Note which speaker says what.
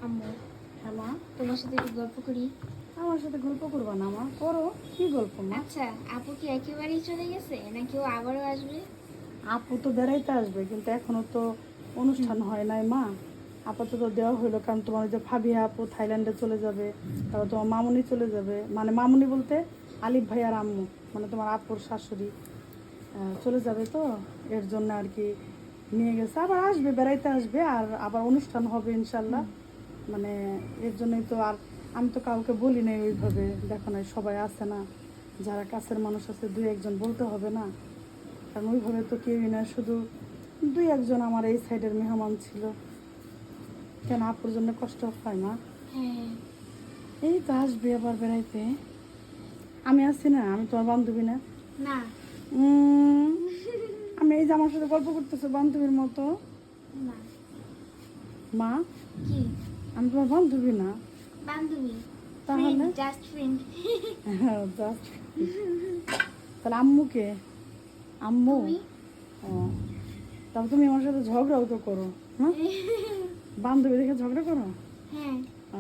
Speaker 1: আম্মু,
Speaker 2: হ্যাঁ মা,
Speaker 1: তোমার সাথে একটু গল্প করি।
Speaker 2: আমার সাথে গল্প করবা না মা? করো, কি গল্প মা?
Speaker 1: আচ্ছা, আপু কি একেবারেই চলে গেছে নাকি ও আবারও আসবে?
Speaker 2: আপু তো বেড়াইতে আসবে, কিন্তু এখনো তো অনুষ্ঠান হয় নাই মা। আপাতত দেওয়া হইলো, কারণ তোমার ওই যে ফাবিয়া আপু থাইল্যান্ডে চলে যাবে, তারপর তোমার মামুনি চলে যাবে, মানে মামুনি বলতে আলিফ ভাই আর আম্মু, মানে তোমার আপুর শাশুড়ি চলে যাবে, তো এর জন্য আর কি নিয়ে গেছে। আবার আসবে, বেড়াইতে আসবে, আর আবার অনুষ্ঠান হবে ইনশাল্লাহ। মানে এর জন্যই তো। আর আমি তো কাউকে বলি নাই ওইভাবে, দেখো না সবাই আছে না, যারা কাছের মানুষ আছে দুই একজন বলতে হবে না, কারণ ওইভাবে তো কেউই না, শুধু দুই একজন আমার এই সাইডের মেহমান ছিল। কেন আপুর জন্য কষ্ট হয় না?
Speaker 1: হ্যাঁ।
Speaker 2: এই তো আসবে আবার বেড়াইতে। আমি আছি না, আমি তোমার বান্ধবী না?
Speaker 1: না।
Speaker 2: উম, আমি এই যে আমার সাথে গল্প করতেছো বান্ধবীর মতো।
Speaker 1: না।
Speaker 2: মা,
Speaker 1: কি?
Speaker 2: আমি তোমার বান্ধবী না।
Speaker 1: বান্ধবী?
Speaker 2: তাহলে
Speaker 1: জাস্ট ফ্রেন্ড।
Speaker 2: জাস্ট, তাহলে আম্মুকে? আম্মু?
Speaker 1: তুমি?
Speaker 2: ও, তাহলে তুমি আমার সাথে ঝগড়াও তো করো, হ্যাঁ? বান্ধবী দেখে ঝগড়া করো?
Speaker 1: হ্যাঁ।
Speaker 2: ও,